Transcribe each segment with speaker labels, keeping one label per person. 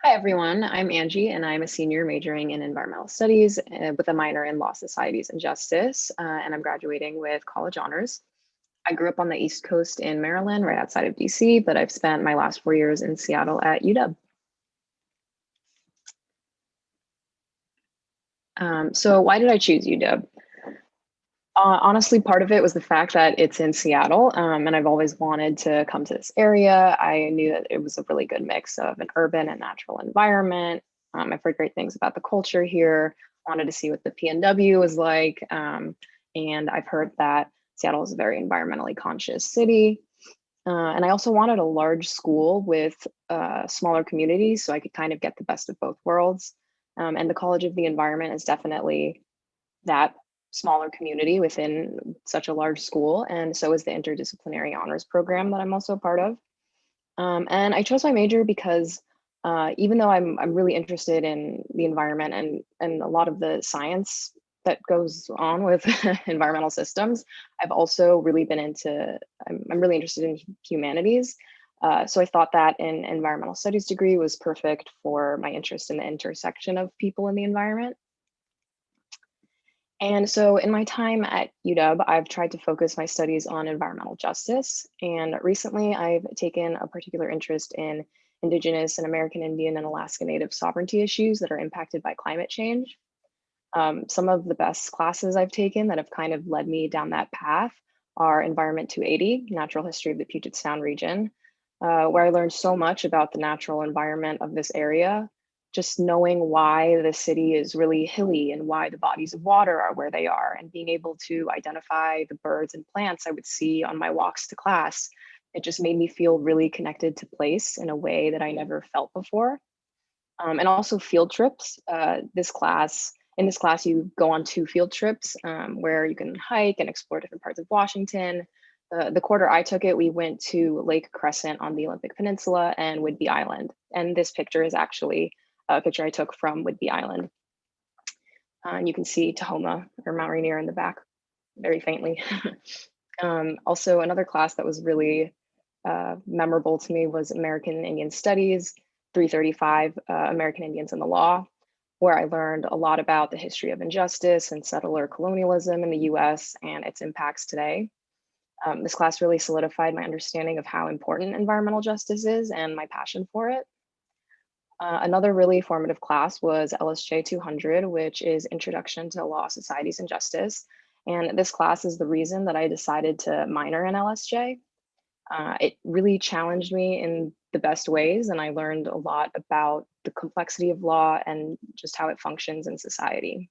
Speaker 1: Hi, everyone. I'm Angie, and I'm a senior majoring in environmental studies with a minor in law, societies, and justice. And I'm graduating with college honors. I grew up on the East Coast in Maryland, right outside of DC, but I've spent my last 4 years in Seattle at UW. So, why did I choose UW? Honestly, part of it was the fact that it's in Seattle, and I've always wanted to come to this area. I knew that it was a really good mix of an urban and natural environment. I've heard great things about the culture here. Wanted to see what the PNW was like, and I've heard that Seattle is a very environmentally conscious city. And I also wanted a large school with smaller communities, so I could kind of get the best of both worlds. And the College of the Environment is definitely that smaller community within such a large school, and so is the interdisciplinary honors program that I'm also a part of. And I chose my major because even though I'm really interested in the environment and a lot of the science that goes on with environmental systems, I've also really been into I'm really interested in humanities. So I thought that an environmental studies degree was perfect for my interest in the intersection of people and the environment. And so in my time at UW, I've tried to focus my studies on environmental justice. And recently I've taken a particular interest in Indigenous and American Indian and Alaska Native sovereignty issues that are impacted by climate change. Some of the best classes I've taken that have kind of led me down that path are Environment 280, Natural History of the Puget Sound region, where I learned so much about the natural environment of this area, just knowing why the city is really hilly and why the bodies of water are where they are, and being able to identify the birds and plants I would see on my walks to class. It just made me feel really connected to place in a way that I never felt before. And also field trips. In this class, you go on 2 field trips where you can hike and explore different parts of Washington. The quarter I took it, we went to Lake Crescent on the Olympic Peninsula and Whidbey Island. And this picture is actually a picture I took from Whidbey Island. And you can see Tahoma or Mount Rainier in the back very faintly. Also, another class that was really memorable to me was American Indian Studies, 335 American Indians in the Law, where I learned a lot about the history of injustice and settler colonialism in the US and its impacts today. This class really solidified my understanding of how important environmental justice is and my passion for it. Another really formative class was LSJ 200, which is Introduction to Law, Societies, and Justice. And this class is the reason that I decided to minor in LSJ. It really challenged me in the best ways, and I learned a lot about the complexity of law and just how it functions in society.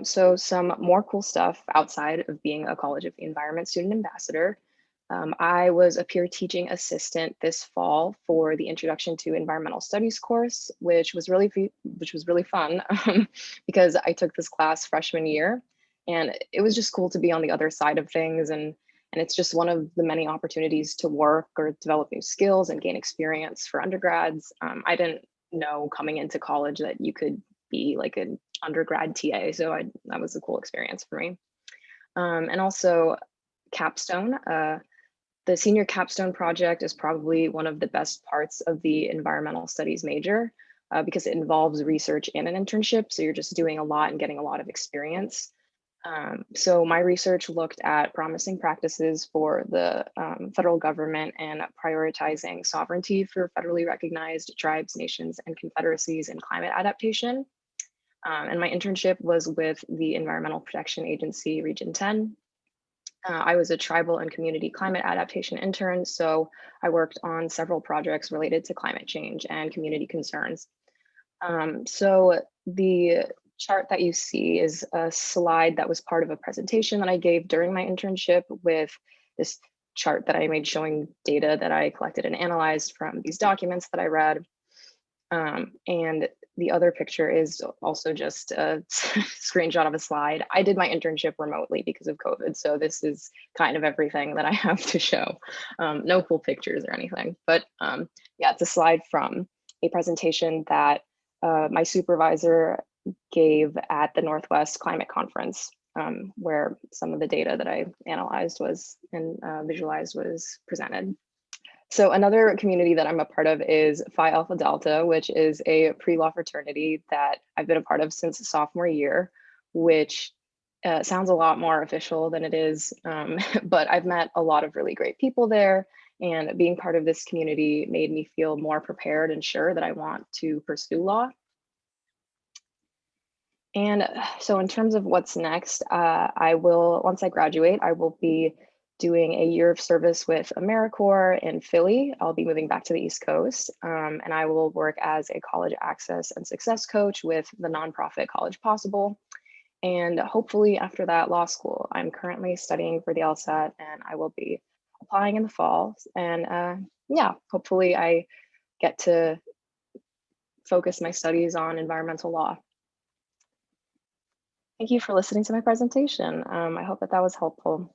Speaker 1: So some more cool stuff outside of being a College of the Environment student ambassador. I was a peer teaching assistant this fall for the Introduction to Environmental Studies course, which was really fun because I took this class freshman year, and it was just cool to be on the other side of things, and it's just one of the many opportunities to work or develop new skills and gain experience for undergrads. I didn't know coming into college that you could be like an undergrad TA, so that was a cool experience for me. And also capstone. The senior capstone project is probably one of the best parts of the environmental studies major because it involves research and an internship. So you're just doing a lot and getting a lot of experience. So my research looked at promising practices for the federal government and prioritizing sovereignty for federally recognized tribes, nations, and confederacies in climate adaptation. And my internship was with the Environmental Protection Agency Region 10. I was a tribal and community climate adaptation intern, so I worked on several projects related to climate change and community concerns. So the chart that you see is a slide that was part of a presentation that I gave during my internship with this chart that I made showing data that I collected and analyzed from these documents that I read. And the other picture is also just a screenshot of a slide. I did my internship remotely because of COVID, so this is kind of everything that I have to show. No cool pictures or anything, but yeah, it's a slide from a presentation that my supervisor gave at the Northwest Climate Conference, where some of the data that I analyzed was and visualized was presented. So another community that I'm a part of is Phi Alpha Delta, which is a pre-law fraternity that I've been a part of since sophomore year, which sounds a lot more official than it is. But I've met a lot of really great people there, and being part of this community made me feel more prepared and sure that I want to pursue law. And so in terms of what's next, I will, once I graduate, I will be doing a year of service with AmeriCorps in Philly. I'll be moving back to the East Coast, and I will work as a college access and success coach with the nonprofit College Possible. And hopefully after that, law school. I'm currently studying for the LSAT and I will be applying in the fall. And yeah, hopefully I get to focus my studies on environmental law. Thank you for listening to my presentation. I hope that that was helpful.